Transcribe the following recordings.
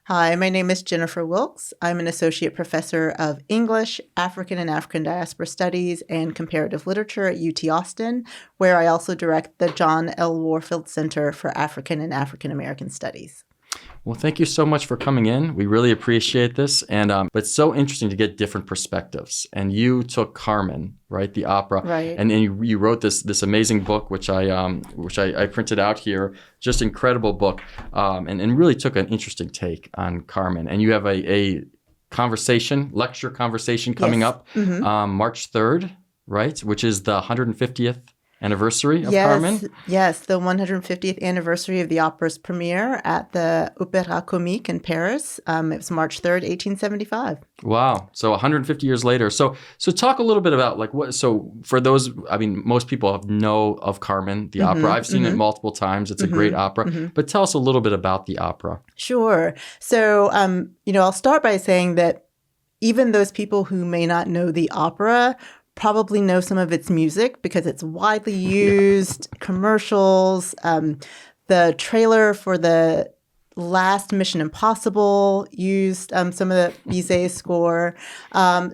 Hi, my name is Jennifer Wilks. I'm an associate professor of English, African and African Diaspora Studies, and Comparative Literature at UT Austin, where I also direct the John L. Warfield Center for African and African American Studies. Well, thank you so much for coming in. We really appreciate this. And but it's so interesting to get different perspectives. And you took Carmen, right, the opera, Right. and you wrote this amazing book, which I printed out here, just incredible book, and really took an interesting take on Carmen. And you have a lecture conversation coming Yes. up March 3rd, right, which is the 150th anniversary of Yes, Carmen. yes, the 150th anniversary of the opera's premiere at the Opéra Comique in Paris. It was March 3rd, 1875. Wow. So 150 years later. So talk a little bit about so for those, I mean, most people know of Carmen, the opera. I've seen it multiple times. It's a great opera. But tell us a little bit about the opera. Sure. So, I'll start by saying that even those people who may not know the opera probably know some of its music because it's widely used, commercials. The trailer for the last Mission Impossible used some of the Bizet score.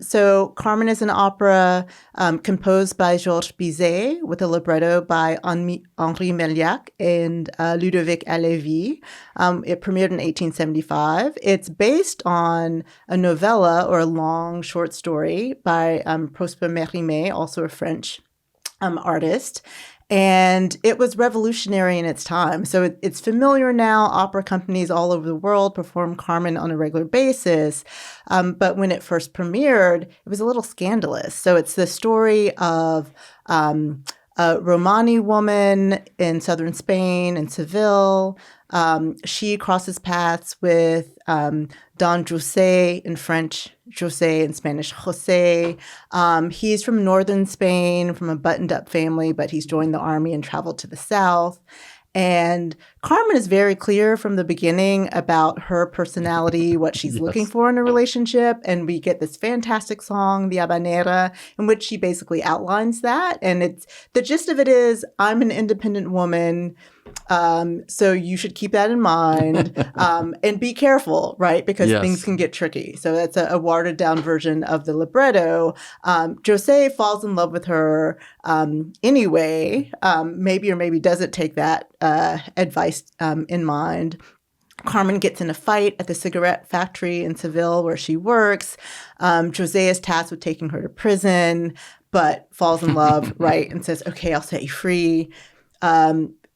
So Carmen is an opera composed by Georges Bizet with a libretto by Henri Meliac and Ludovic Halévy. It premiered in 1875. It's based on a novella or a long short story by Prosper Mérimée, also a French artist. And it was revolutionary in its time. So it's familiar now. Opera companies all over the world perform Carmen on a regular basis. But when it first premiered, it was a little scandalous. So it's the story of a Romani woman in southern Spain, in Seville. She crosses paths with Don José in French, José in Spanish, José. He's from northern Spain, from a buttoned-up family, but he's joined the army and traveled to the south. And Carmen is very clear from the beginning about her personality, what she's looking for in a relationship. And we get this fantastic song, the Habanera, in which she basically outlines that. And the gist of it is, I'm an independent woman, so you should keep that in mind and be careful, right? Because things can get tricky. So that's a watered down version of the libretto. José falls in love with her anyway, maybe or maybe doesn't take that advice in mind. Carmen gets in a fight at the cigarette factory in Seville where she works. José is tasked with taking her to prison, but falls in love, right? And says, okay, I'll set you free.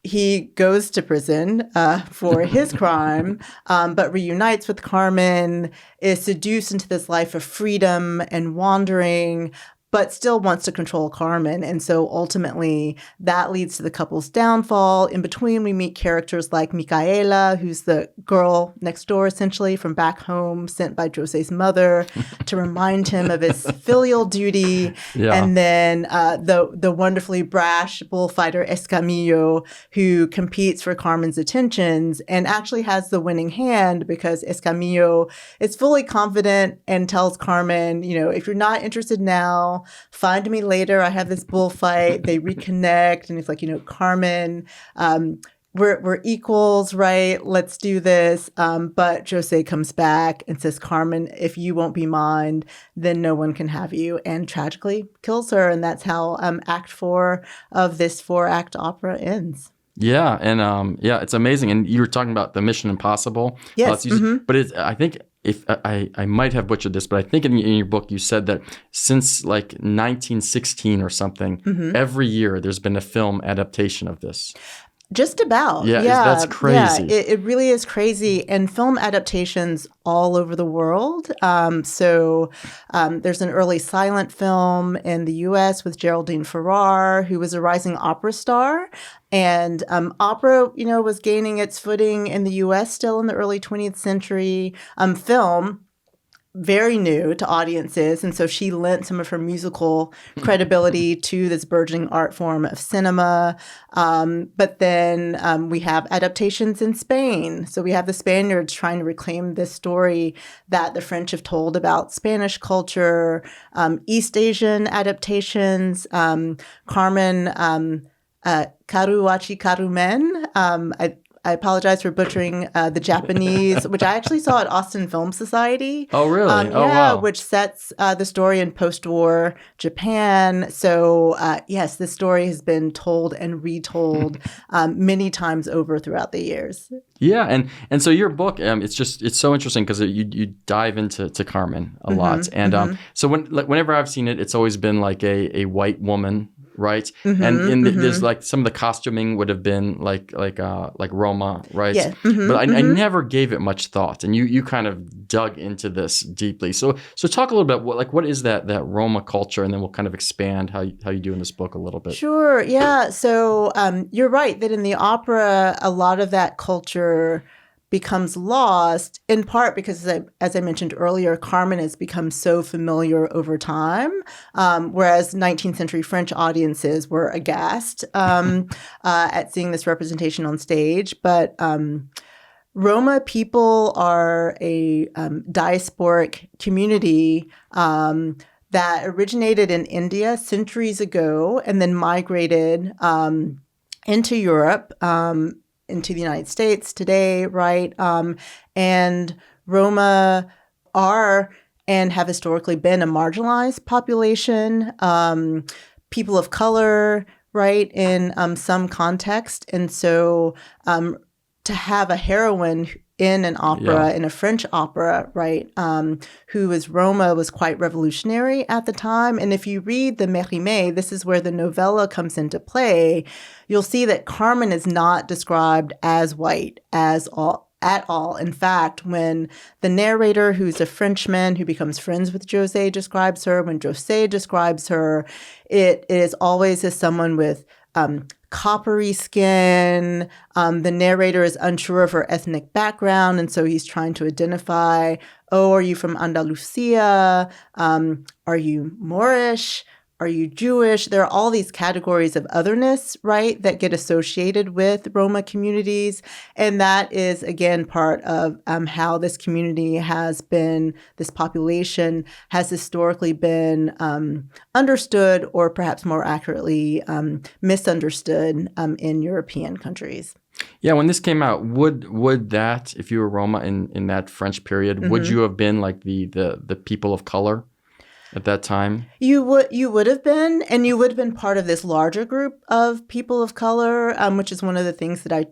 He goes to prison for his crime, but reunites with Carmen, is seduced into this life of freedom and wandering, but still wants to control Carmen. And so ultimately that leads to the couple's downfall. In between, we meet characters like Micaela, who's the girl next door, essentially, from back home, sent by José's mother to remind him of his filial duty. Yeah. And then the wonderfully brash bullfighter Escamillo, who competes for Carmen's attentions and actually has the winning hand because Escamillo is fully confident and tells Carmen, if you're not interested now, find me later. I have this bullfight. They reconnect. And it's like, Carmen, we're equals, right? Let's do this. But José comes back and says, Carmen, if you won't be mine, then no one can have you. And tragically kills her. And that's how Act 4 of this 4-act opera ends. Yeah. And it's amazing. And you were talking about the Mission Impossible. Yes. But I think if I might have butchered this, but I think in your book you said that since like 1916 or something, every year there's been a film adaptation of this. Just about. Yeah. That's crazy. Yeah, it really is crazy. And film adaptations all over the world. So there's an early silent film in the U.S. with Geraldine Farrar, who was a rising opera star. And opera, was gaining its footing in the U.S. still in the early 20th century. Film, very new to audiences. And so she lent some of her musical credibility to this burgeoning art form of cinema. But then we have adaptations in Spain. So we have the Spaniards trying to reclaim this story that the French have told about Spanish culture, East Asian adaptations, Carmen, Karuachi Karumen. I apologize for butchering the Japanese, which I actually saw at Austin Film Society. Oh, really? Oh, Yeah, wow. which sets the story in post-war Japan. So yes, this story has been told and retold many times over throughout the years. Yeah, and so your book, it's so interesting because you dive into Carmen a lot, and so whenever I've seen it, it's always been like a white woman, right? And there's like some of the costuming would have been like Roma, right? Yeah. But I never gave it much thought, and you kind of dug into this deeply. So talk a little bit what is that Roma culture, and then we'll kind of expand how you do in this book a little bit. Sure. Yeah. So you're right that in the opera, a lot of that culture becomes lost, in part because, as I mentioned earlier, Carmen has become so familiar over time, whereas 19th century French audiences were aghast at seeing this representation on stage. But Roma people are a diasporic community that originated in India centuries ago and then migrated into Europe, into the United States today, right? And Roma are and have historically been a marginalized population, people of color, right, in some context. And so to have a heroine in an opera, in a French opera, right, who was Roma, was quite revolutionary at the time. And if you read the Mérimée, this is where the novella comes into play, you'll see that Carmen is not described as white at all. In fact, when the narrator, who's a Frenchman who becomes friends with José, describes her, when José describes her, it is always as someone with coppery skin. The narrator is unsure of her ethnic background, and so he's trying to identify, oh, are you from Andalusia? Are you Moorish? Are you Jewish? There are all these categories of otherness, right, that get associated with Roma communities. And that is, again, part of how this community has been, this population has historically been understood, or perhaps more accurately, misunderstood in European countries. Yeah, when this came out, would that, if you were Roma in that French period, would you have been like the people of color at that time? You would have been, and you would have been part of this larger group of people of color, which is one of the things that I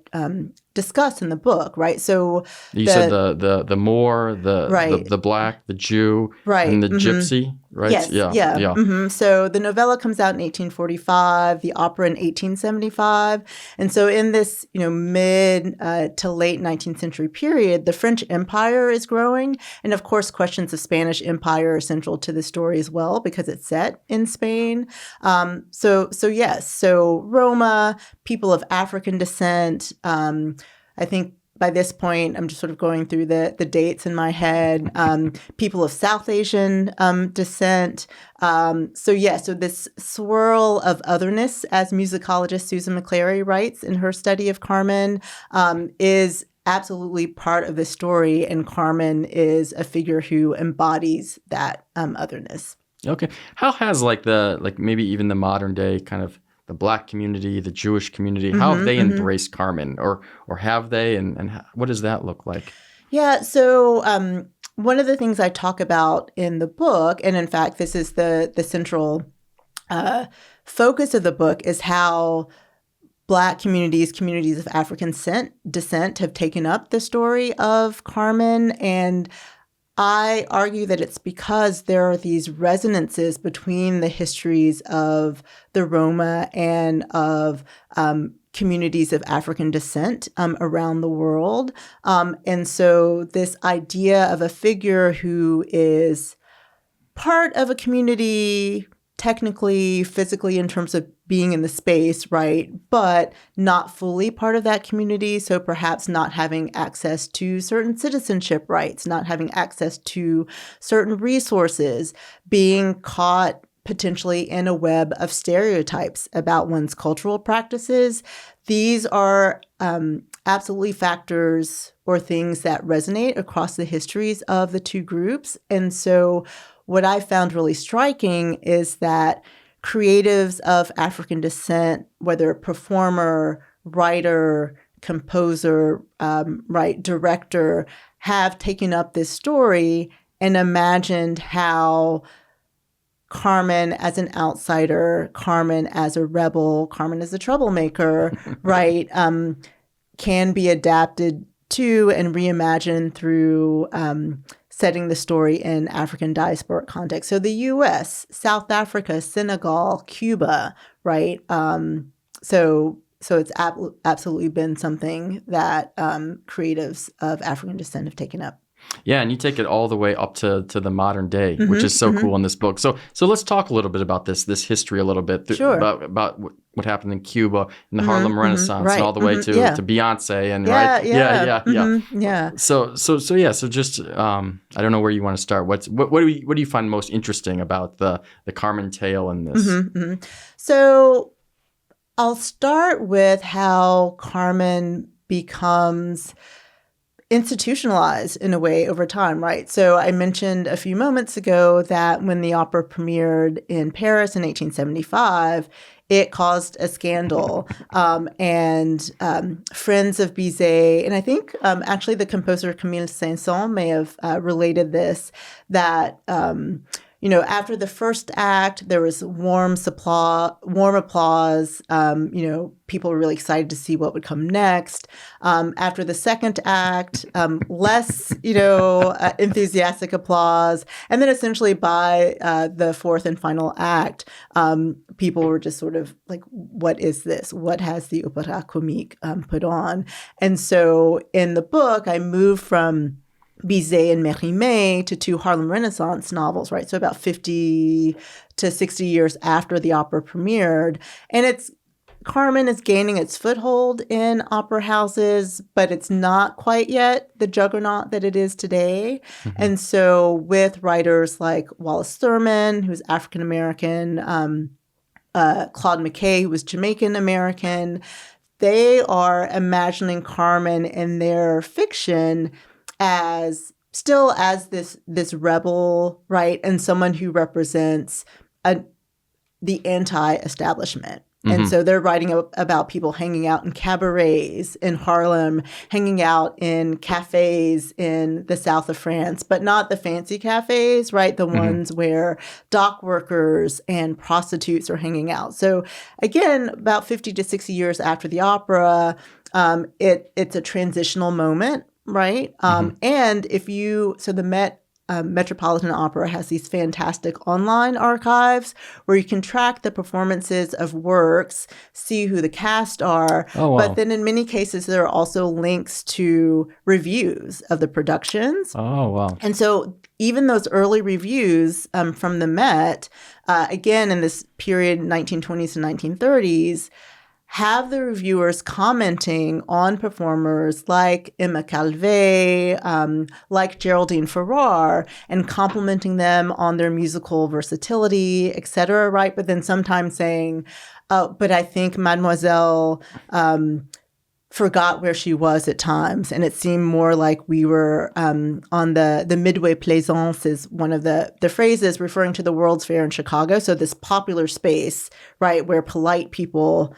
discuss in the book, right? So you said the Moor, the Black, the Jew, and the Gypsy, right? Yes, yeah. So the novella comes out in 1845, the opera in 1875, and so in this mid to late 19th century period, the French Empire is growing, and of course questions of Spanish Empire are central to the story as well because it's set in Spain. So Roma, people of African descent. I think by this point, I'm just sort of going through the dates in my head. People of South Asian descent. So this swirl of otherness, as musicologist Susan McClary writes in her study of Carmen, is absolutely part of the story. And Carmen is a figure who embodies that otherness. Okay. How has maybe even the modern day kind of the Black community, the Jewish community, how have they embraced Carmen, or have they, and what does that look like? Yeah, so one of the things I talk about in the book, and in fact, this is the central focus of the book, is how Black communities of African descent have taken up the story of Carmen. And I argue that it's because there are these resonances between the histories of the Roma and of communities of African descent around the world. And so this idea of a figure who is part of a community, technically, physically, in terms of being in the space, right, but not fully part of that community. So perhaps not having access to certain citizenship rights, not having access to certain resources, being caught potentially in a web of stereotypes about one's cultural practices. These are absolutely factors or things that resonate across the histories of the two groups. And so what I found really striking is that creatives of African descent, whether performer, writer, composer, right, director have taken up this story and imagined how Carmen as an outsider, Carmen as a rebel, Carmen as a troublemaker, right, can be adapted to and reimagined through setting the story in African diasporic context. So the U.S., South Africa, Senegal, Cuba, right? So it's absolutely been something that creatives of African descent have taken up. Yeah, and you take it all the way up to the modern day, which is so cool in this book. So let's talk a little bit about this history a little bit, Sure. about what happened in Cuba, in the Harlem Renaissance, right. and all the way to Beyonce, and right, Yeah. So just I don't know where you want to start. What do you find most interesting about the Carmen tale in this? So I'll start with how Carmen becomes institutionalized in a way over time, right? So I mentioned a few moments ago that when the opera premiered in Paris in 1875, it caused a scandal. And friends of Bizet, and I think actually the composer Camille Saint-Saëns may have related this, that after the first act, there was warm applause. People were really excited to see what would come next. After the second act, less, enthusiastic applause. And then essentially by the fourth and final act, people were just sort of like, what is this? What has the opéra comique put on? And so in the book, I moved from Bizet and Mérimée to two Harlem Renaissance novels, right? So about 50 to 60 years after the opera premiered. And Carmen is gaining its foothold in opera houses, but it's not quite yet the juggernaut that it is today. And so with writers like Wallace Thurman, who's African-American, Claude McKay, who was Jamaican-American, they are imagining Carmen in their fiction as this rebel, right, and someone who represents the anti-establishment. And so they're writing about people hanging out in cabarets in Harlem, hanging out in cafes in the south of France, but not the fancy cafes, right? The ones where dock workers and prostitutes are hanging out. So again, about 50 to 60 years after the opera, it's a transitional moment. Right. And the Metropolitan Opera has these fantastic online archives where you can track the performances of works, see who the cast are. Oh, wow. But then in many cases, there are also links to reviews of the productions. Oh, wow. And so even those early reviews from the Met, again, in this period, 1920s and 1930s, have the reviewers commenting on performers like Emma Calvé, like Geraldine Farrar, and complimenting them on their musical versatility, et cetera, right? But then sometimes saying, but I think Mademoiselle forgot where she was at times, and it seemed more like we were on the Midway Plaisance is one of the phrases referring to the World's Fair in Chicago. So this popular space, right, where the polite people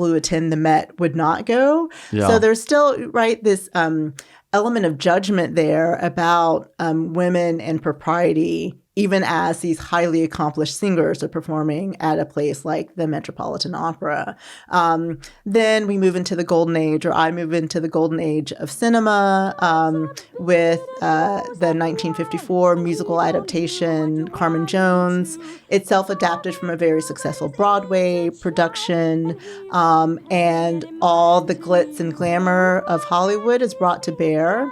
who attend the Met would not go. Yeah. So there's still, right, this element of judgment there about women and propriety, even as these highly accomplished singers are performing at a place like the Metropolitan Opera. Then we move into the golden age, or I move into the golden age of cinema with the 1954 musical adaptation, Carmen Jones, itself adapted from a very successful Broadway production, and all the glitz and glamour of Hollywood is brought to bear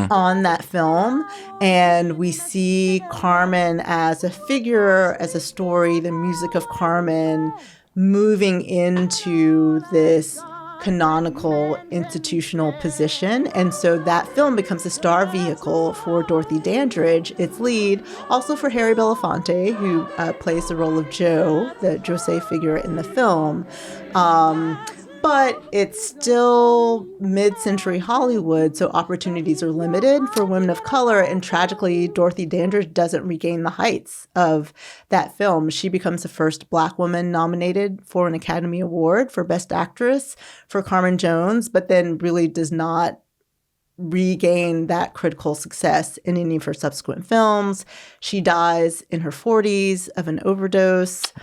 on that film. And we see Carmen as a figure, as a story, the music of Carmen moving into this canonical institutional position. And so that film becomes a star vehicle for Dorothy Dandridge, its lead, also for Harry Belafonte, who plays the role of Joe, the José figure in the film. But it's still mid-century Hollywood, so opportunities are limited for women of color. And tragically, Dorothy Dandridge doesn't regain the heights of that film. She becomes the first Black woman nominated for an Academy Award for Best Actress for Carmen Jones, but then really does not regain that critical success in any of her subsequent films. She dies in her 40s of an overdose.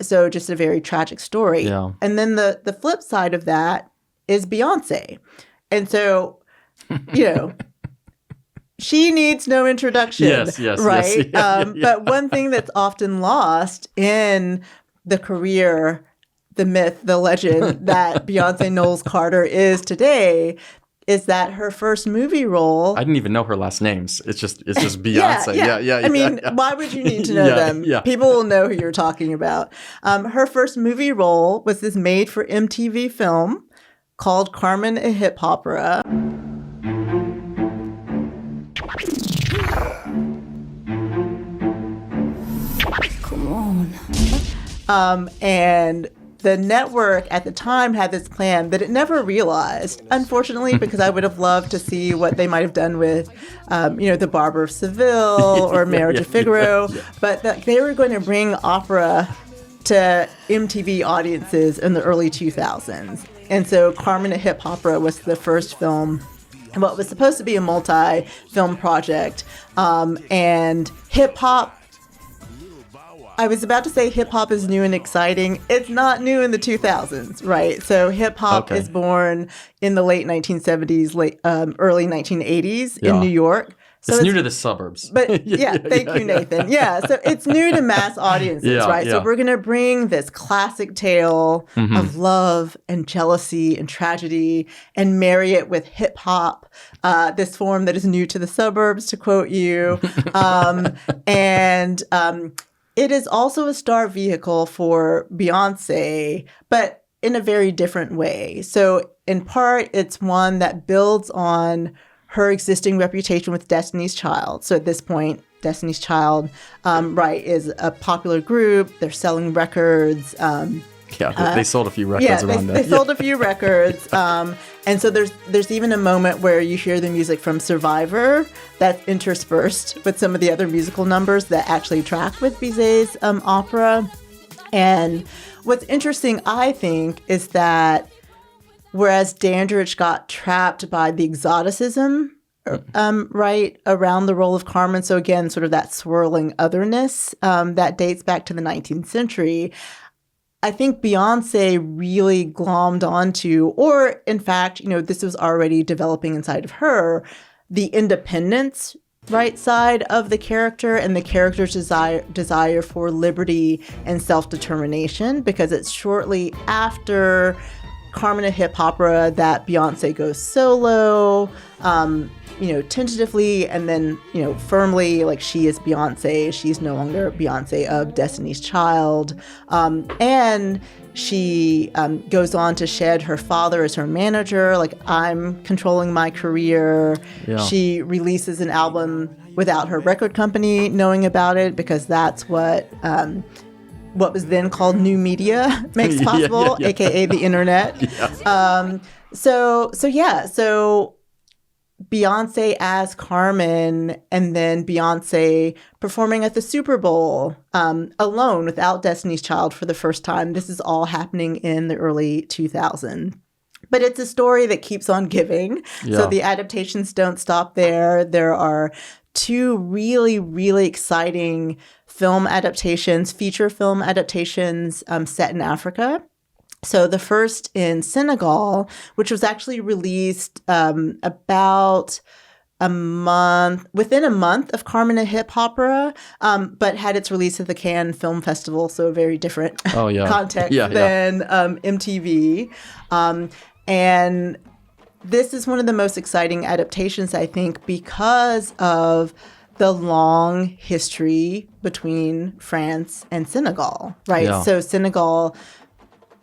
So just a very tragic story. Yeah. And then the flip side of that is Beyonce. And so, she needs no introduction. Yes. Right? But one thing that's often lost in the career, the myth, the legend that Beyonce Knowles Carter is today is that her first movie role... I didn't even know her last names. It's just Beyonce. Yeah. I mean, why would you need to know them? Yeah. People will know who you're talking about. Her first movie role was this made-for-MTV film called Carmen, a Hip Opera. Come on. And the network at the time had this plan that it never realized, unfortunately, because I would have loved to see what they might have done with, The Barber of Seville or Marriage of Figaro. But they were going to bring opera to MTV audiences in the early 2000s. And so Carmen, a Hip Opera was the first film, what was supposed to be a multi-film project. And hip-hop, I was about to say hip-hop is new and exciting. It's not new in the 2000s, right? So hip-hop is born in the late 1970s, early 1980s in New York. So it's new to the suburbs. But thank you, Nathan. Yeah, so it's new to mass audiences, right? So we're going to bring this classic tale of love and jealousy and tragedy and marry it with hip-hop, this form that is new to the suburbs, to quote you. It is also a star vehicle for Beyonce, but in a very different way. So in part, it's one that builds on her existing reputation with Destiny's Child. So at this point, Destiny's Child, is a popular group. They're selling records. They sold a few records around that. They sold a few records. And so there's even a moment where you hear the music from Survivor that's interspersed with some of the other musical numbers that actually track with Bizet's opera. And what's interesting, I think, is that whereas Dandridge got trapped by the exoticism, around the role of Carmen, so again, sort of that swirling otherness that dates back to the 19th century, I think Beyonce really glommed onto, or in fact, this was already developing inside of her, the independence, side of the character and the character's desire for liberty and self-determination, because it's shortly after Carmen, a Hip Opera that Beyonce goes solo, tentatively and then, firmly, like she is Beyonce. She's no longer Beyonce of Destiny's Child. And she goes on to shed her father as her manager, like I'm controlling my career. Yeah. She releases an album without her record company knowing about it, because that's what was then called new media makes possible, aka the internet. So Beyonce as Carmen, and then Beyonce performing at the Super Bowl alone without Destiny's Child for the first time. This is all happening in the early 2000s. But it's a story that keeps on giving. Yeah. So the adaptations don't stop there. There are two really, really exciting film adaptations, feature film adaptations set in Africa. So the first in Senegal, which was actually released about within a month of Carmen, a Hip Opera, but had its release at the Cannes Film Festival, so a very different context than MTV. And this is one of the most exciting adaptations, I think, because of the long history between France and Senegal, right? Yeah. So Senegal,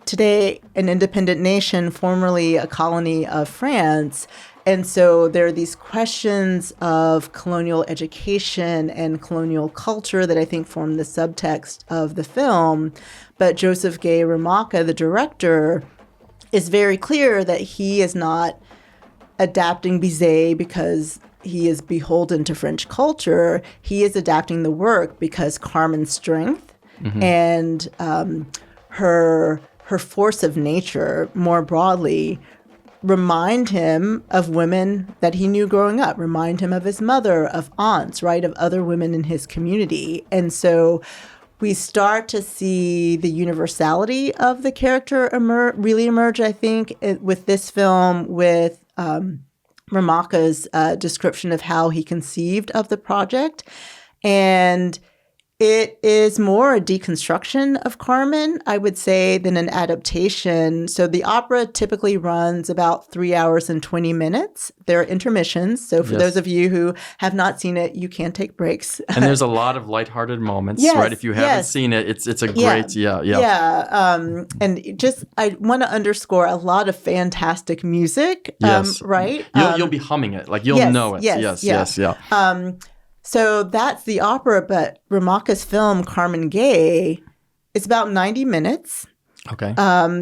today an independent nation, formerly a colony of France. And so there are these questions of colonial education and colonial culture that I think form the subtext of the film. But Joseph Gay Ramaka, the director, it's very clear that he is not adapting Bizet because he is beholden to French culture. He is adapting the work because Carmen's strength and her force of nature more broadly remind him of women that he knew growing up, remind him of his mother, of aunts, right, of other women in his community. And so we start to see the universality of the character really emerge, I think, with this film, with Ramaka's description of how he conceived of the project. And it is more a deconstruction of Carmen, I would say, than an adaptation. So the opera typically runs about 3 hours and 20 minutes. There are intermissions. So for those of you who have not seen it, you can take breaks. And there's a lot of lighthearted moments, right? If you haven't seen it, it's a great, and just, I want to underscore a lot of fantastic music, right? You'll be humming it, like you'll know it. Yes. So that's the opera, but Ramaka's film, Carmen Gay, it's about 90 minutes. Okay.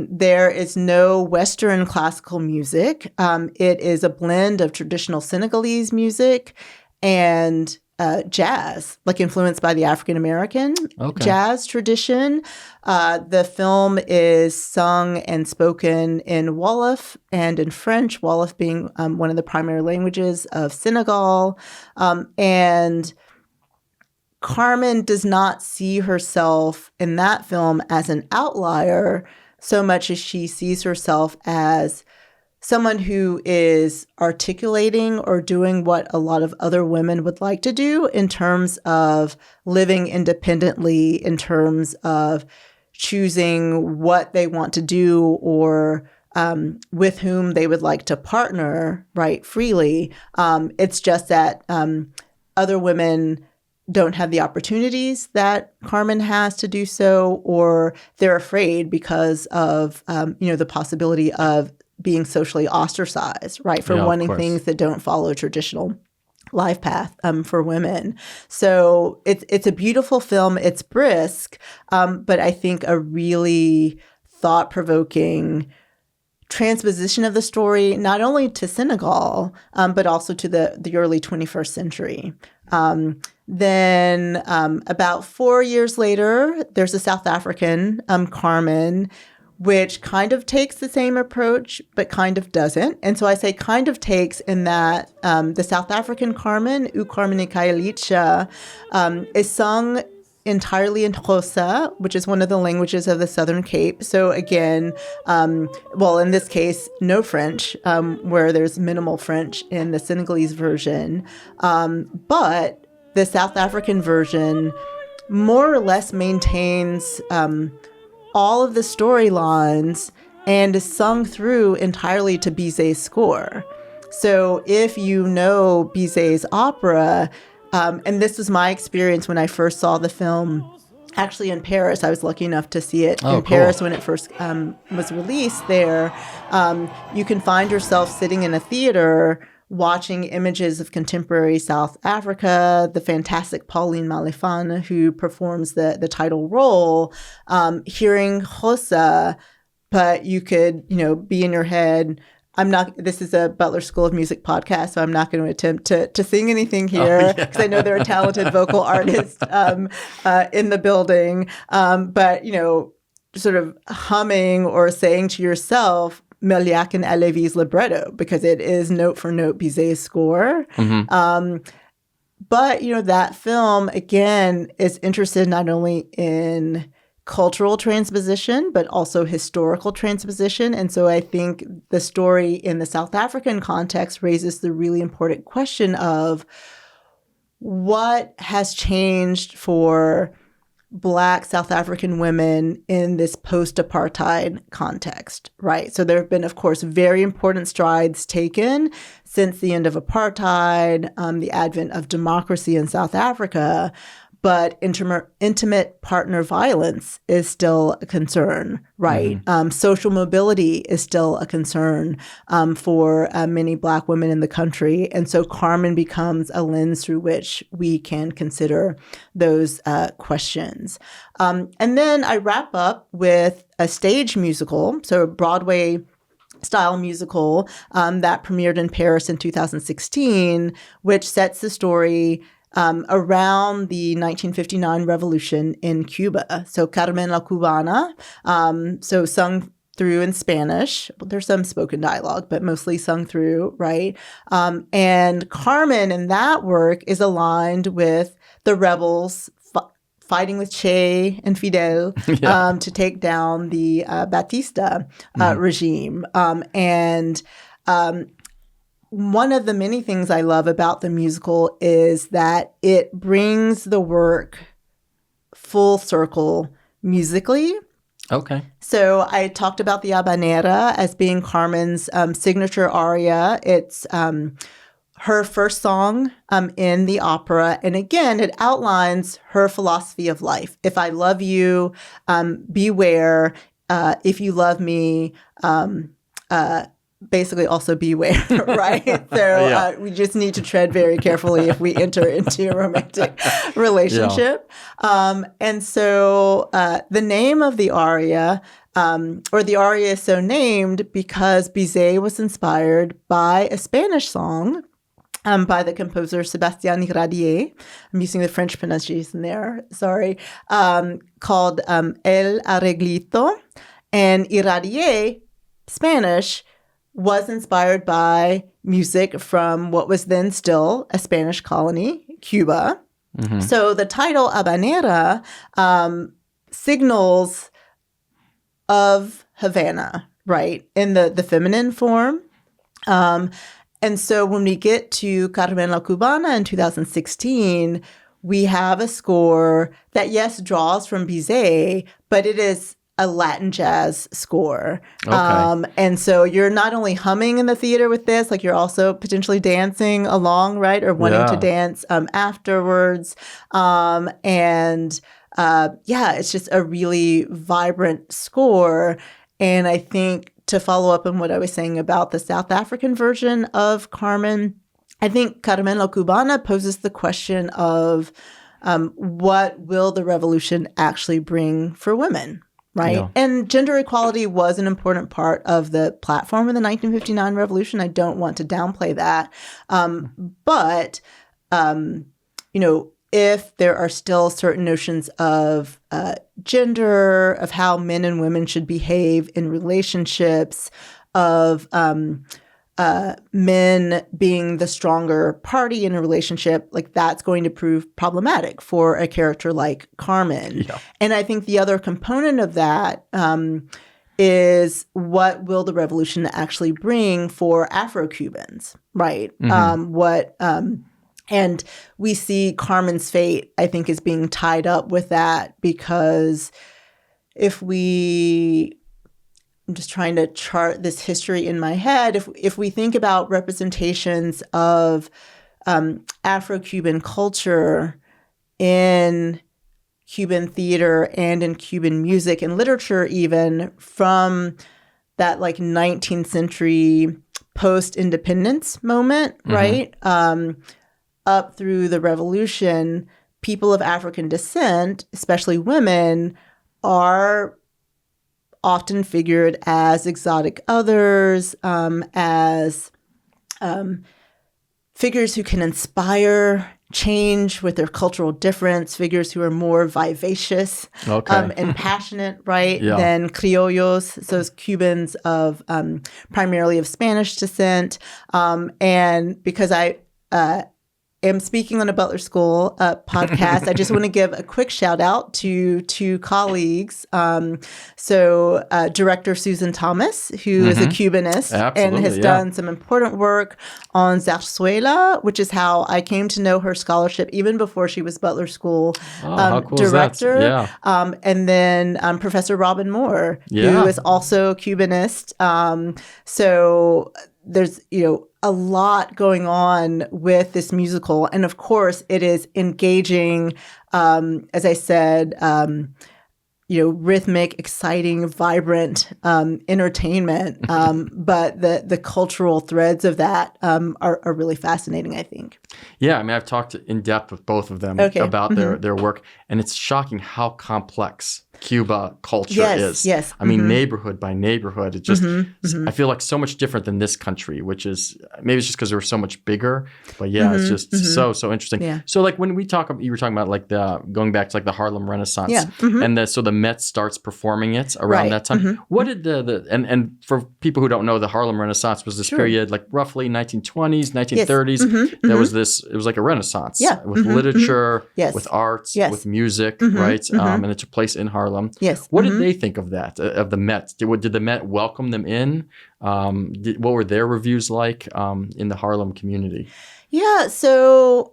There is no Western classical music. It is a blend of traditional Senegalese music and jazz, like influenced by the African-American jazz tradition. The film is sung and spoken in Wolof and in French, Wolof being one of the primary languages of Senegal. And Carmen does not see herself in that film as an outlier so much as she sees herself as someone who is articulating or doing what a lot of other women would like to do in terms of living independently, in terms of choosing what they want to do or with whom they would like to partner, right, freely. It's just that other women don't have the opportunities that Carmen has to do so, or they're afraid because of, the possibility of being socially ostracized, right, for wanting things that don't follow a traditional life path for women. So it's a beautiful film. It's brisk, but I think a really thought-provoking transposition of the story, not only to Senegal, but also to the early 21st century. Then about 4 years later, there's a South African, Carmen, which kind of takes the same approach, but kind of doesn't. And so I say kind of takes in that the South African Carmen, U Carmen Ikayalicha, is sung entirely in Xhosa, which is one of the languages of the Southern Cape. So again, in this case, no French, where there's minimal French in the Senegalese version. But the South African version more or less maintains all of the storylines and is sung through entirely to Bizet's score. So if you know Bizet's opera, and this was my experience when I first saw the film, actually in Paris. I was lucky enough to see it in Paris when it first was released there. You can find yourself sitting in a theater watching images of contemporary South Africa, the fantastic Pauline Malefane, who performs the title role, hearing Xhosa, but you could, be in your head. This is a Butler School of Music podcast, so I'm not going to attempt to sing anything here because I know there are talented vocal artists in the building. But, sort of humming or saying to yourself, Meliak and Alevi's libretto, because it is note for note Bizet's score. Mm-hmm. But, that film, again, is interested not only in cultural transposition, but also historical transposition. And so I think the story in the South African context raises the really important question of what has changed for Black South African women in this post-apartheid context, right? So there have been, of course, very important strides taken since the end of apartheid, the advent of democracy in South Africa, but intimate partner violence is still a concern, right? Mm-hmm. Social mobility is still a concern for many Black women in the country. And so Carmen becomes a lens through which we can consider those questions. And then I wrap up with a stage musical, so a Broadway style musical that premiered in Paris in 2016, which sets the story around the 1959 revolution in Cuba. So Carmen la Cubana, so sung through in Spanish. There's some spoken dialogue, but mostly sung through, right? And Carmen in that work is aligned with the rebels fighting with Che and Fidel to take down the Batista regime. And one of the many things I love about the musical is that it brings the work full circle musically. Okay. So I talked about the Habanera as being Carmen's signature aria. It's her first song in the opera. And again, it outlines her philosophy of life. If I love you, beware. If you love me, basically also beware, right? So we just need to tread very carefully if we enter into a romantic relationship. And so the name of the aria, or the aria is so named because Bizet was inspired by a Spanish song by the composer Sébastien Iradier. I'm using the French pronunciation there, sorry, called El Arreglito. And Iradier, Spanish, was inspired by music from what was then still a Spanish colony, Cuba. Mm-hmm. So the title Habanera signals of Havana, right, in the feminine form. And so when we get to Carmen la Cubana in 2016, we have a score that, yes, draws from Bizet, but it is a Latin jazz score. Okay. And so you're not only humming in the theater with this, like you're also potentially dancing along, right? Or wanting to dance afterwards. It's just a really vibrant score. And I think to follow up on what I was saying about the South African version of Carmen, I think Carmen la Cubana poses the question of what will the revolution actually bring for women? Right. Yeah. And gender equality was an important part of the platform in the 1959 revolution. I don't want to downplay that. But if there are still certain notions of gender, of how men and women should behave in relationships, of men being the stronger party in a relationship, like that's going to prove problematic for a character like Carmen. Yeah. And I think the other component of that is what will the revolution actually bring for Afro-Cubans, right? Mm-hmm. And we see Carmen's fate, I think, is being tied up with that because I'm just trying to chart this history in my head. If we think about representations of Afro-Cuban culture in Cuban theater and in Cuban music and literature, even from that like 19th century post-independence moment, mm-hmm. right? Up through the revolution, people of African descent, especially women, are often figured as exotic others, as figures who can inspire change with their cultural difference, figures who are more vivacious and passionate, right, than criollos, so Cubans of primarily of Spanish descent. And because I am speaking on a Butler School podcast, I just want to give a quick shout out to two colleagues. Director Susan Thomas, who is a Cubanist and has done some important work on Zarzuela, which is how I came to know her scholarship even before she was Butler School how cool director. Is that? Yeah. And then Professor Robin Moore, who is also a Cubanist. So there's, a lot going on with this musical. And of course, it is engaging, as I said, rhythmic, exciting, vibrant entertainment. But the cultural threads of that are really fascinating, I think. Yeah, I mean, I've talked in depth with both of them Okay. about their work, and it's shocking how complex Cuba culture is. Yes. I mean, neighborhood by neighborhood, it just, Mm-hmm. I feel like so much different than this country, which is, maybe it's just because we're so much bigger, but yeah, it's just so interesting. Yeah. So like when we talk, you were talking about like going back to like the Harlem Renaissance, Yeah. and so the Met starts performing it around Right. that time. What did and for people who don't know, the Harlem Renaissance was this period, like roughly 1920s, 1930s. There was it was like a Renaissance with literature, with arts, with music, right? And it took place in Harlem. Yes. What did they think of that, of the Met? Did the Met welcome them in? What were their reviews like in the Harlem community? Yeah. So,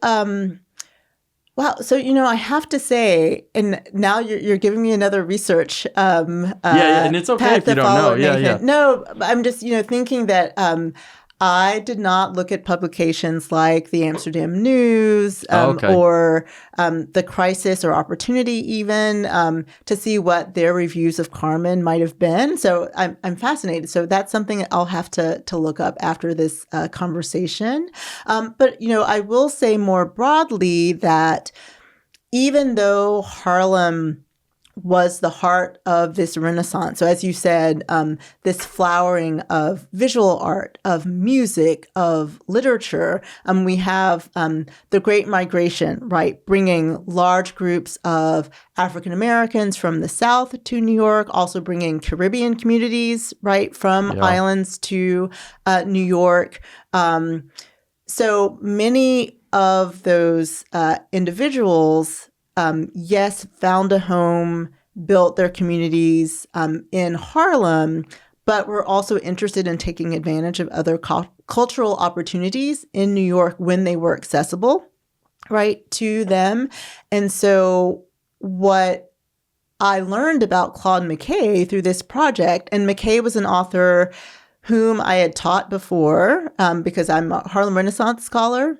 wow. So, I have to say, and now you're giving me another research. And it's okay path if you to don't follow, know. Yeah, Nathan. yeah. No, I'm just, thinking that I did not look at publications like the Amsterdam News or the Crisis or Opportunity even to see what their reviews of Carmen might have been. So I'm fascinated. So that's something I'll have to look up after this conversation. But, I will say more broadly that even though Harlem was the heart of this Renaissance. So as you said, this flowering of visual art, of music, of literature. We have the Great Migration, right, bringing large groups of African Americans from the South to New York, also bringing Caribbean communities, right, from islands to New York. So many of those individuals found a home, built their communities in Harlem, but were also interested in taking advantage of other cultural opportunities in New York when they were accessible, right, to them. And so what I learned about Claude McKay through this project, and McKay was an author whom I had taught before because I'm a Harlem Renaissance scholar.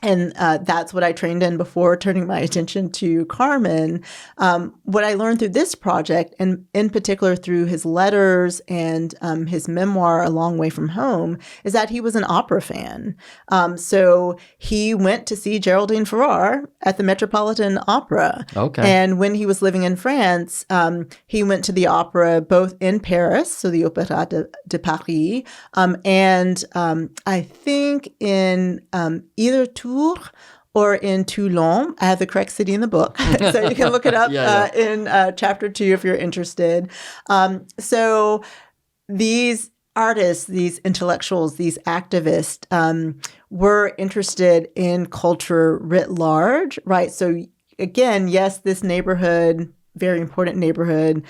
And that's what I trained in before turning my attention to Carmen. What I learned through this project, and in particular through his letters and his memoir, A Long Way From Home, is that he was an opera fan. So he went to see Geraldine Farrar at the Metropolitan Opera. Okay. And when he was living in France, he went to the opera both in Paris, so the Opéra de Paris, and I think in either Tours or in Toulon. I have the correct city in the book, so you can look it up in chapter 2 if you're interested. So these artists, these intellectuals, these activists were interested in culture writ large, right? So again, yes, this neighborhood, very important neighborhood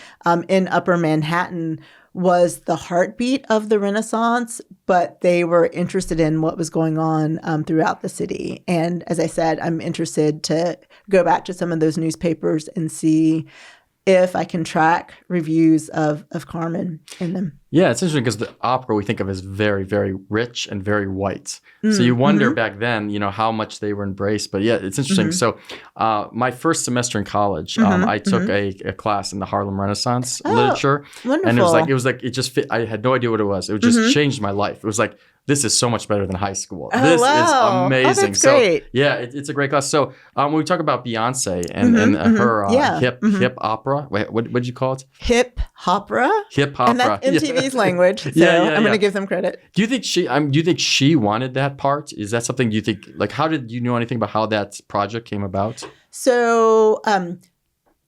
in Upper Manhattan, was the heartbeat of the Renaissance, but they were interested in what was going on throughout the city. And as I said, I'm interested to go back to some of those newspapers and see if I can track reviews of Carmen in them. Yeah, it's interesting because the opera we think of as very, very rich and very white. So you wonder back then, how much they were embraced. But yeah, it's interesting. So my first semester in college, I took a class in the Harlem Renaissance literature. Wonderful. And it was like, it just fit. I had no idea what it was. It just changed my life. It was like, this is so much better than high school. Oh, this wow. is amazing. That's great. Yeah, it's a great class. So when we talk about Beyonce and her hip opera, what did you call it? Hip opera. Hip opera. And that's MTV's language. So I'm going to give them credit. Do you think she wanted that part? Is that something you think, like, how did you know anything about how that project came about? So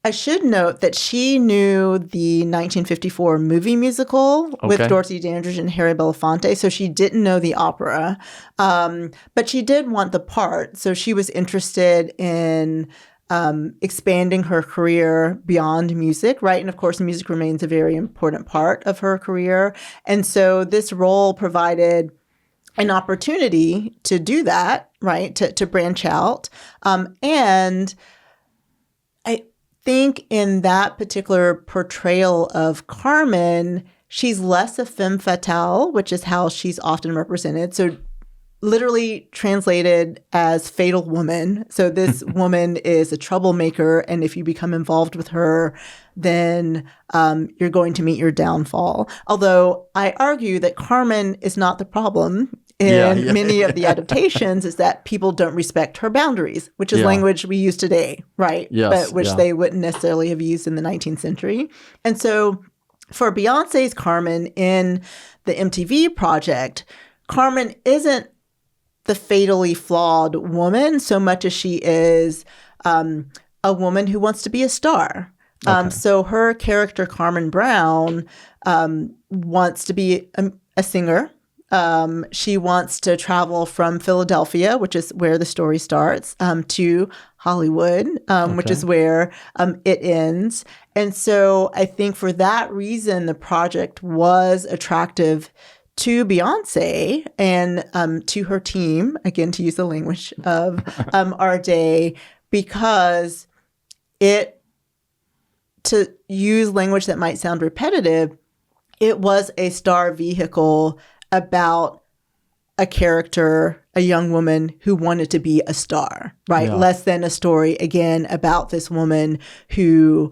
I should note that she knew the 1954 movie musical with Dorothy Dandridge and Harry Belafonte, so she didn't know the opera. But she did want the part, so she was interested in expanding her career beyond music, right? And of course, music remains a very important part of her career. And so this role provided an opportunity to do that, right? To branch out. And I think in that particular portrayal of Carmen, she's less a femme fatale, which is how she's often represented. So literally translated as fatal woman. So this woman is a troublemaker, and if you become involved with her, then you're going to meet your downfall. Although I argue that Carmen is not the problem in many of the adaptations is that people don't respect her boundaries, which is language we use today, right? Yes, but which they wouldn't necessarily have used in the 19th century. And so for Beyonce's Carmen in the MTV project, Carmen isn't the fatally flawed woman so much as she is a woman who wants to be a star. So her character, Carmen Brown, wants to be a singer. She wants to travel from Philadelphia, which is where the story starts, to Hollywood, which is where it ends. And so I think for that reason, the project was attractive to Beyonce and to her team, again, to use the language of our day, because to use language that might sound repetitive, it was a star vehicle about a character, a young woman who wanted to be a star, right? Yeah. Less than a story, again, about this woman who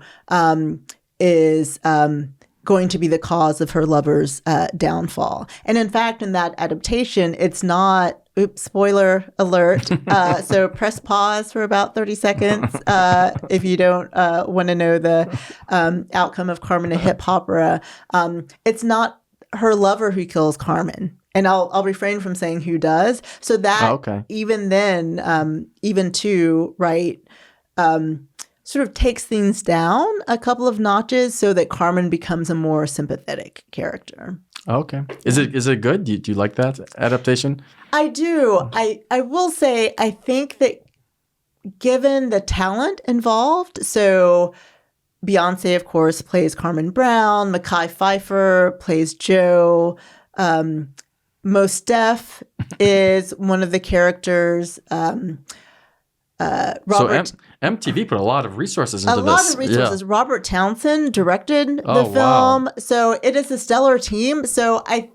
is going to be the cause of her lover's downfall. And in fact, in that adaptation, it's not, spoiler alert, so press pause for about 30 seconds if you don't want to know the outcome of Carmen, a hip opera. It's not her lover who kills Carmen. And I'll refrain from saying who does. So that even then, even too, right, sort of takes things down a couple of notches so that Carmen becomes a more sympathetic character. Okay. Is it good? Do you like that adaptation? I do. I will say I think that given the talent involved, so Beyonce, of course, plays Carmen Brown. Mekhi Phifer plays Joe. Mos Def is one of the characters. Robert, so MTV put a lot of resources into this. A lot of resources. Yeah. Robert Townsend directed the film. Wow. So it is a stellar team. So I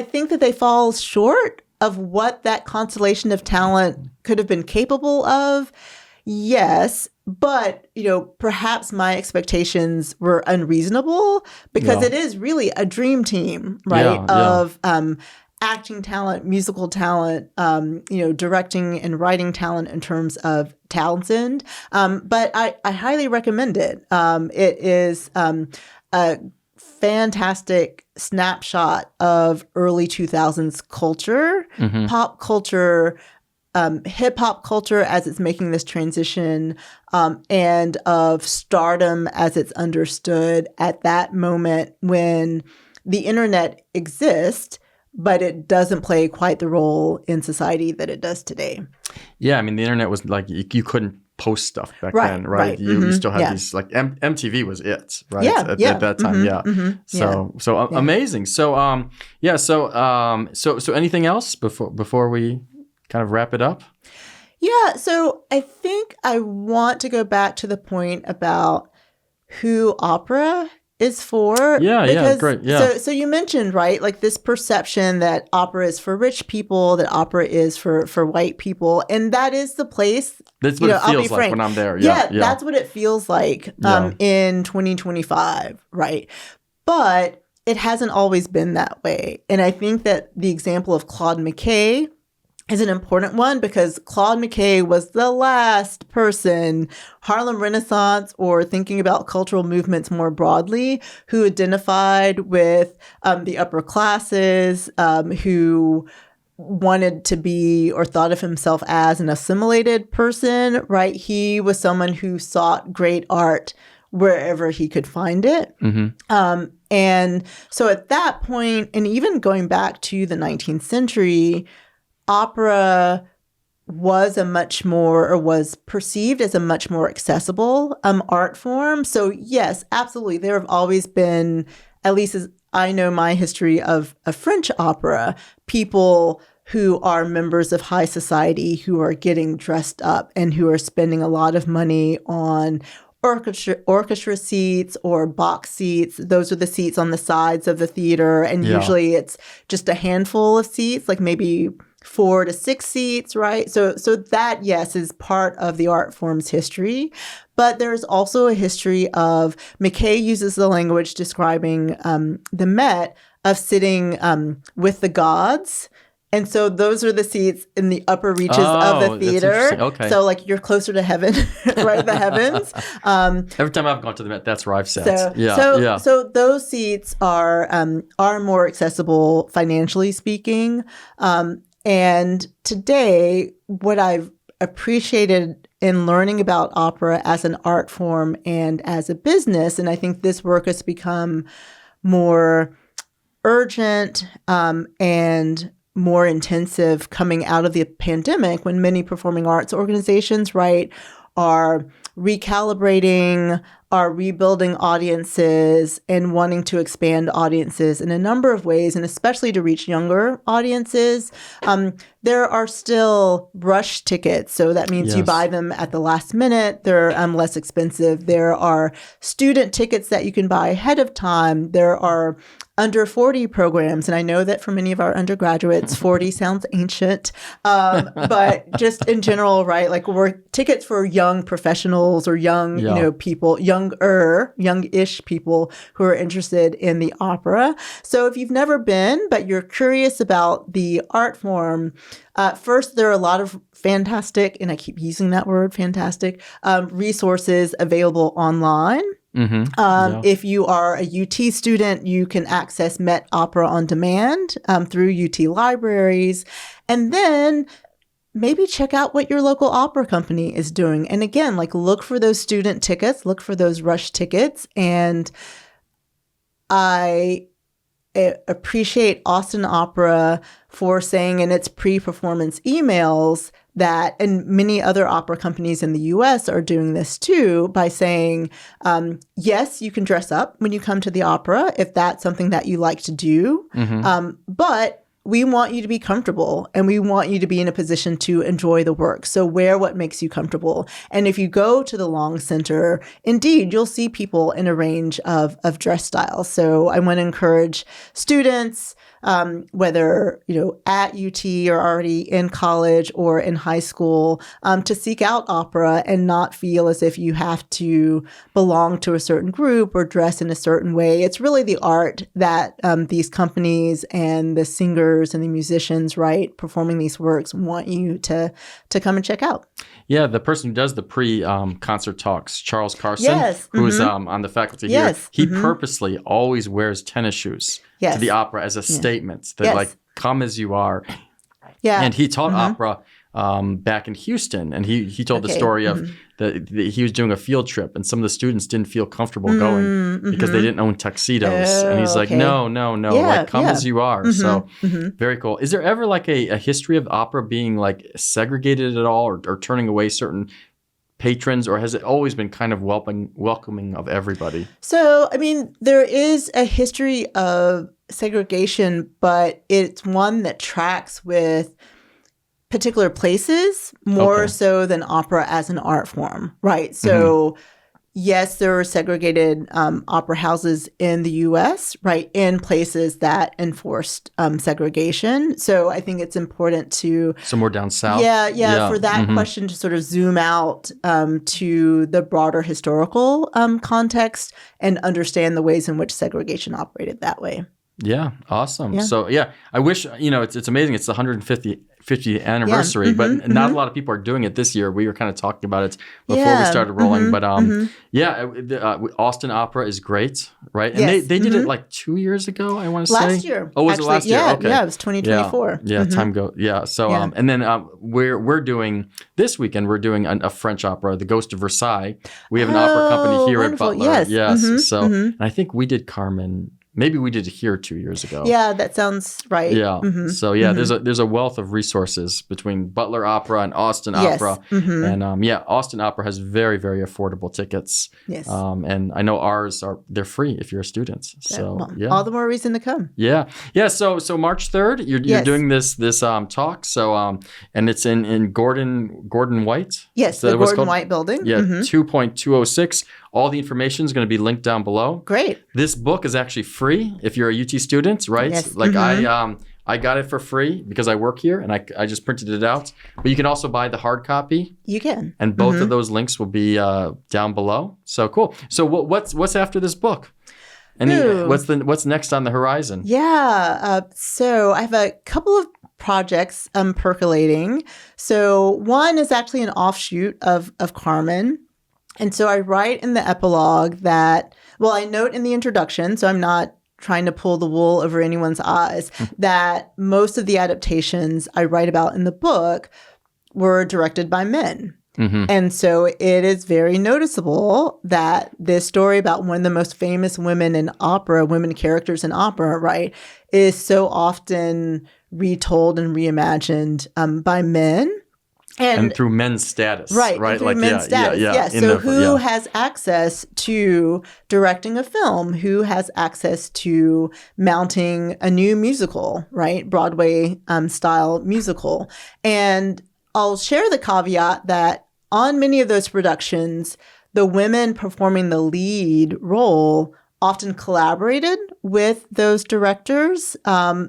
think that they fall short of what that constellation of talent could have been capable of? Yes. But, perhaps my expectations were unreasonable because it is really a dream team, right? Of acting talent, musical talent, directing and writing talent in terms of Townsend. But I highly recommend it. It is a fantastic snapshot of early 2000s culture, pop culture, hip hop culture as it's making this transition, and of stardom as it's understood at that moment when the internet exists, but it doesn't play quite the role in society that it does today. Yeah, I mean, the internet was like, you couldn't post stuff back then, right? You still had these, like, MTV was it, right? At that time, So amazing. So, so anything else before we kind of wrap it up? Yeah, so I think I want to go back to the point about who opera is for. Yeah, great. Yeah. So you mentioned, right, like this perception that opera is for rich people, that opera is for white people, and that is the place. That's what it feels like when I'm there. Yeah, that's what it feels like in 2025, right? But it hasn't always been that way, and I think that the example of Claude McKay is an important one because Claude McKay was the last person, Harlem Renaissance, or thinking about cultural movements more broadly, who identified with the upper classes, who wanted to be or thought of himself as an assimilated person, right? He was someone who sought great art wherever he could find it. And so at that point, and even going back to the 19th century, opera was was perceived as a much more accessible art form. So yes, absolutely. There have always been, at least as I know my history of French opera, people who are members of high society who are getting dressed up and who are spending a lot of money on orchestra seats or box seats. Those are the seats on the sides of the theater. And usually it's just a handful of seats, like maybe 4 to 6 seats, right? So that, yes, is part of the art form's history. But there's also a history of, McKay uses the language describing the Met of sitting with the gods And so those are the seats in the upper reaches of the that's theater. interesting. Okay. So like you're closer to heaven, right? The heavens. Every time I've gone to the Met, that's where I've sat. So those seats are more accessible financially speaking. And today, what I've appreciated in learning about opera as an art form and as a business, and I think this work has become more urgent and more intensive coming out of the pandemic, when many performing arts organizations, right, are recalibrating, are rebuilding audiences and wanting to expand audiences in a number of ways, and especially to reach younger audiences. There are still rush tickets. So that means you buy them at the last minute. They're less expensive. There are student tickets that you can buy ahead of time. There are under 40 programs. And I know that for many of our undergraduates, 40 sounds ancient. But just in general, right, like we're tickets for young professionals or young, people, youngish people who are interested in the opera. So if you've never been, but you're curious about the art form, first, there are a lot of fantastic, and I keep using that word, fantastic, resources available online. If you are a UT student, you can access Met Opera on demand through UT libraries. And then maybe check out what your local opera company is doing. And again, like look for those student tickets, look for those rush tickets. And I appreciate Austin Opera for saying in its pre-performance emails that, and many other opera companies in the US are doing this too, by saying, yes, you can dress up when you come to the opera if that's something that you like to do, but we want you to be comfortable and we want you to be in a position to enjoy the work. So wear what makes you comfortable. And if you go to the Long Center, indeed, you'll see people in a range of dress styles. So I want to encourage students, whether, at UT or already in college or in high school, to seek out opera and not feel as if you have to belong to a certain group or dress in a certain way. It's really the art that these companies and the singers and the musicians, right, performing these works want you to come and check out. Yeah, the person who does the pre-concert talks, Charles Carson, who's on the faculty here, he purposely always wears tennis shoes to the opera as a statement that like, come as you are. Yeah. And he taught opera back in Houston, and he told the story of he was doing a field trip, and some of the students didn't feel comfortable going because they didn't own tuxedos. And he's like, no, like come as you are. So very cool. Is there ever like a history of opera being like segregated at all, or turning away certain patrons, or has it always been kind of welcoming of everybody? So, I mean, there is a history of segregation, but it's one that tracks with particular places more so than opera as an art form, right? So yes, there are segregated opera houses in the U.S., right, in places that enforced segregation. So I think it's important to... So more down south? Yeah, for that question to sort of zoom out to the broader historical context and understand the ways in which segregation operated that way. Yeah, awesome. Yeah. So I wish, it's amazing. It's the 150th anniversary, but not a lot of people are doing it this year. We were kind of talking about it before we started rolling, but Austin Opera is great, right? And they did it like 2 years ago, I want to say. Last year. Oh, was it last year? Okay. Yeah, it was 2024. Yeah, time goes. Yeah. So, and then we're doing, this weekend, we're doing a French opera, The Ghost of Versailles. We have an opera company here at Butler. Yes. So, and I think we did Carmen. Maybe we did it here 2 years ago. Yeah, that sounds right. Yeah. So there's a wealth of resources between Butler Opera and Austin Opera. And Austin Opera has very, very affordable tickets. Yes. And I know ours they're free if you're a student. So all the more reason to come. Yeah. Yeah. So March 3rd, you're doing this talk. So and it's in Gordon White. Yes, the Gordon White building. Yeah, 2.206. All the information is going to be linked down below. Great. This book is actually free if you're a UT student, right? Yes. Like I got it for free because I work here, and I just printed it out. But you can also buy the hard copy. You can. And both of those links will be down below. So cool. So what's after this book? What's next on the horizon? Yeah. So I have a couple of projects percolating. So one is actually an offshoot of Carmen. And so I write in the epilogue that, well, I note in the introduction, so I'm not trying to pull the wool over anyone's eyes, that most of the adaptations I write about in the book were directed by men. Mm-hmm. And so it is very noticeable that this story about one of the most famous women in opera, women characters in opera, right, is so often retold and reimagined by men. And through men's status. Right. Right. Through like, men's status. Yeah. So who has access to directing a film? Who has access to mounting a new musical, right? Broadway style musical. And I'll share the caveat that on many of those productions, the women performing the lead role often collaborated with those directors.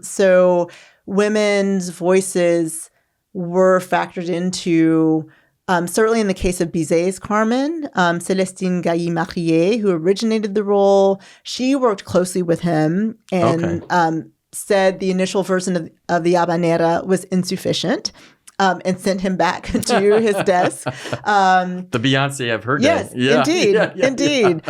So women's voices were factored into, certainly in the case of Bizet's Carmen, Célestine Gailly-Marié, who originated the role, she worked closely with him and said the initial version of the Habanera was insufficient. And sent him back to his desk. The Beyoncé I've heard. Yes, indeed.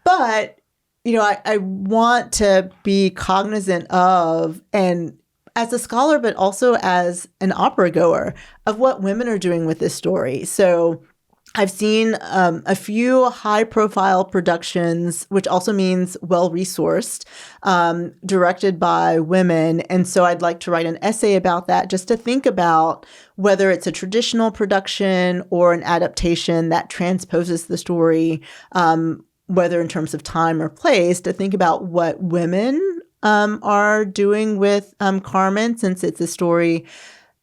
But, you know, I want to be cognizant of, and as a scholar, but also as an opera goer, of what women are doing with this story. So I've seen a few high-profile productions, which also means well-resourced, directed by women. And so I'd like to write an essay about that, just to think about whether it's a traditional production or an adaptation that transposes the story, whether in terms of time or place, to think about what women are doing with Carmen, since it's a story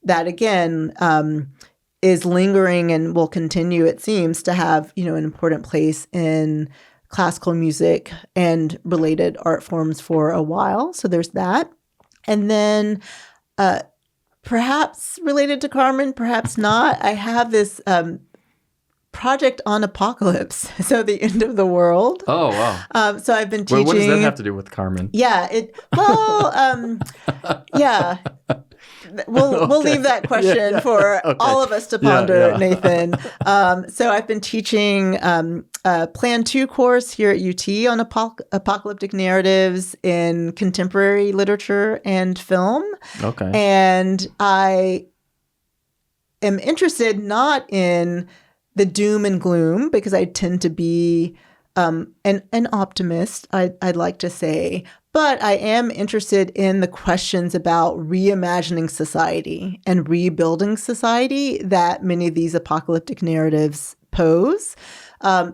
that, again, is lingering and will continue, it seems, to have, you know, an important place in classical music and related art forms for a while. So there's that. And then perhaps related to Carmen, perhaps not, I have this project on apocalypse, so the end of the world. Oh, wow. So I've been teaching. Well, what does that have to do with Carmen? Yeah, yeah. We'll leave that question for all of us to ponder, Nathan. So I've been teaching a Plan 2 course here at UT on apocalyptic narratives in contemporary literature and film. Okay. And I am interested not in the doom and gloom, because I tend to be an optimist, I'd like to say. But I am interested in the questions about reimagining society and rebuilding society that many of these apocalyptic narratives pose.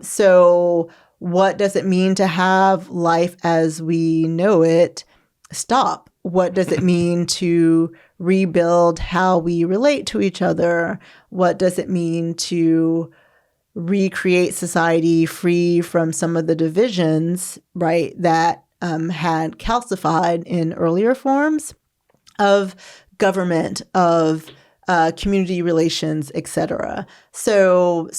So what does it mean to have life as we know it stop? What does it mean to rebuild how we relate to each other? What does it mean to recreate society free from some of the divisions, right, that had calcified in earlier forms of government, of community relations, etc. So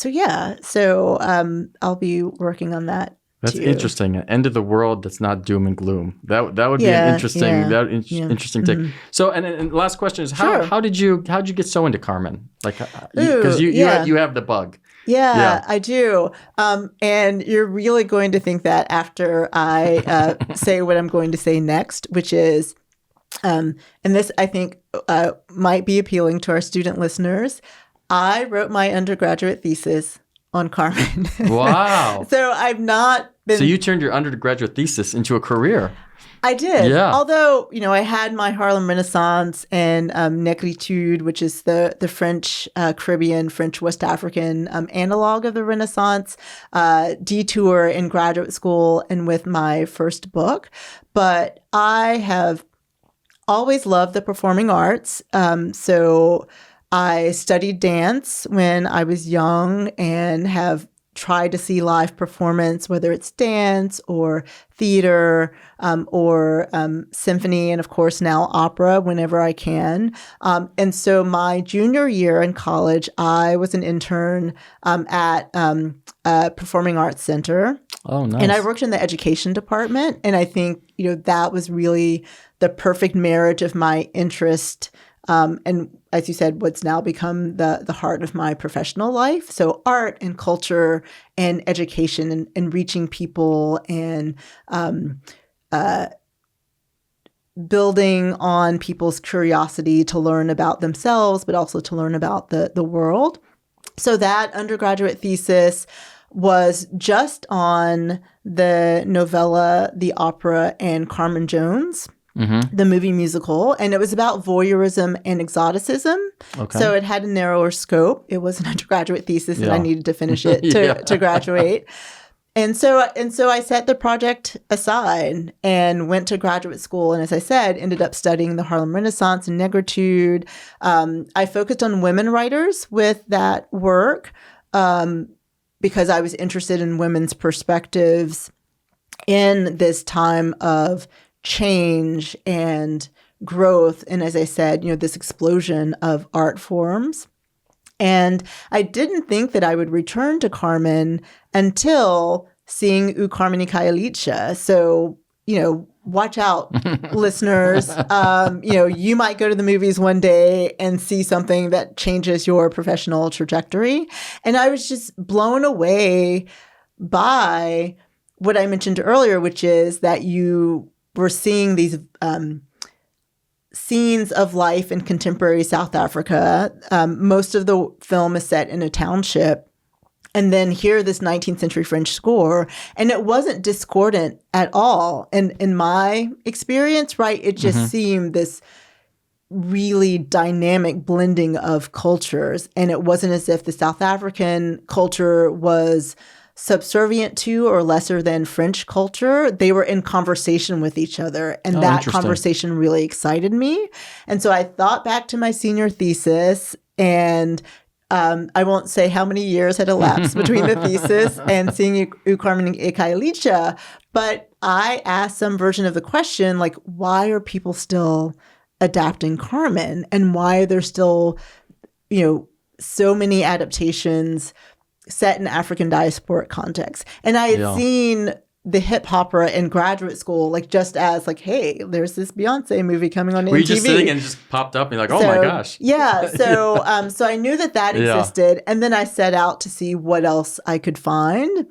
I'll be working on that. That's interesting. An end of the world that's not doom and gloom. That would be an interesting interesting take. Mm-hmm. So and last question is how did you get so into Carmen? Like because you have the bug. Yeah, I do. And you're really going to think that after I say what I'm going to say next, which is, and this I think might be appealing to our student listeners. I wrote my undergraduate thesis on Carmen. Wow. So I've not been... So you turned your undergraduate thesis into a career. I did. Yeah. Although, you know, I had my Harlem Renaissance and Negritude, which is the French Caribbean, French West African analog of the Renaissance, detour in graduate school and with my first book. But I have always loved the performing arts. So I studied dance when I was young and have try to see live performance, whether it's dance or theater or symphony, and of course now opera whenever I can. And so my junior year in college, I was an intern at a performing arts center. Oh, nice. And I worked in the education department. And I think, that was really the perfect marriage of my interest and as you said, what's now become the heart of my professional life. So art and culture and education and reaching people and building on people's curiosity to learn about themselves, but also to learn about the world. So that undergraduate thesis was just on the novella, the opera, and Carmen Jones. Mm-hmm. The movie musical, and it was about voyeurism and exoticism. Okay. So it had a narrower scope. It was an undergraduate thesis, and I needed to finish it to graduate. And so I set the project aside and went to graduate school. And as I said, ended up studying the Harlem Renaissance and negritude. I focused on women writers with that work because I was interested in women's perspectives in this time of change and growth. And as I said, this explosion of art forms. And I didn't think that I would return to Carmen until seeing U Carmen y Caelicha. So, watch out, listeners. You might go to the movies one day and see something that changes your professional trajectory. And I was just blown away by what I mentioned earlier, which is that we're seeing these scenes of life in contemporary South Africa. Most of the film is set in a township. And then hear this 19th century French score. And it wasn't discordant at all. And in my experience, right, it just seemed this really dynamic blending of cultures. And it wasn't as if the South African culture was subservient to or lesser than French culture. They were in conversation with each other. And that conversation really excited me. And so I thought back to my senior thesis, and I won't say how many years had elapsed between the thesis and seeing U Carmen y Caelicha, but I asked some version of the question, like, why are people still adapting Carmen? And why are there still, so many adaptations set in African diasporic context? And I had seen the hip opera in graduate school, just as hey, there's this Beyonce movie coming on MTV. Were you just sitting and it just popped up and you're like, oh my gosh. Yeah. So I knew that existed. And then I set out to see what else I could find.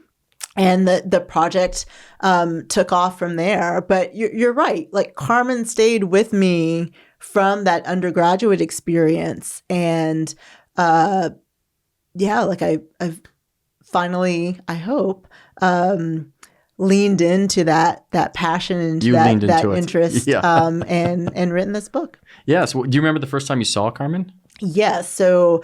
And the project took off from there. But you're right. Carmen stayed with me from that undergraduate experience. And I've finally, I hope, leaned into that passion and that interest and written this book. Yes. Do you remember the first time you saw Carmen? Yes. So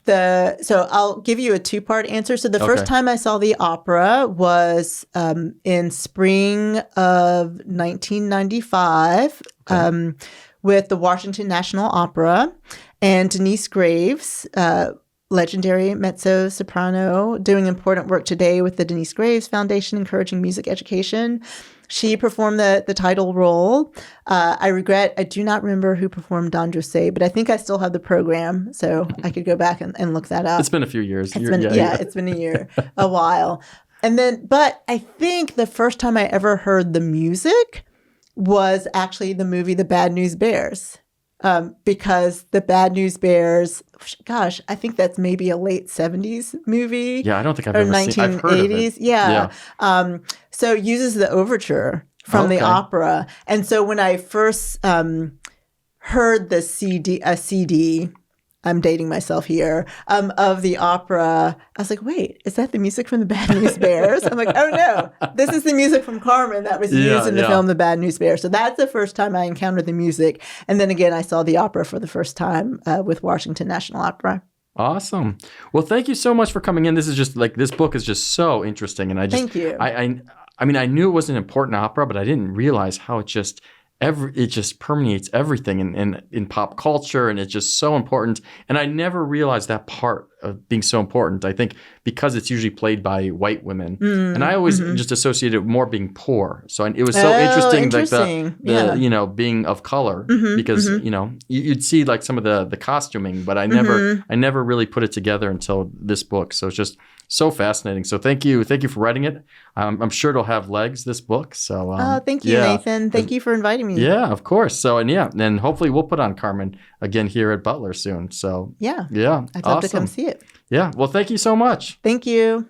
I'll give you a two-part answer. So the first time I saw the opera was in spring of 1995 with the Washington National Opera, and Denise Graves, legendary mezzo-soprano, doing important work today with the Denise Graves Foundation, encouraging music education. She performed the title role. I do not remember who performed Don José, but I think I still have the program, so I could go back and look that up. It's been a few years. It's been a year, a while. And then, but I think the first time I ever heard the music was actually the movie The Bad News Bears. Because The Bad News Bears, gosh, I think that's maybe a late 70s movie. Yeah, I don't think I've ever seen it. I've heard of it. Yeah. So it uses the overture from the opera. And so when I first heard the CD, I'm dating myself here, of the opera, I was like, wait, is that the music from The Bad News Bears? I'm like, oh no, this is the music from Carmen that was used in the film The Bad News Bears. So that's the first time I encountered the music. And then again, I saw the opera for the first time with Washington National Opera. Awesome. Well, thank you so much for coming in. This is just this book is just so interesting. And thank you. I mean, I knew it was an important opera, but I didn't realize how it just permeates everything in pop culture, and it's just so important. And I never realized that part being so important. I think because it's usually played by white women, and I always just associated it more being poor. So it was so interesting, like the being of color, because you'd see like some of the costuming, but I never really put it together until this book. So it's just so fascinating. So thank you for writing it. I'm sure it'll have legs, this book. So thank you, Nathan. Thank you for inviting me. Yeah, of course. So and hopefully we'll put on Carmen again here at Butler soon. So yeah, I'd love to come see it. Yeah. Well, thank you so much. Thank you.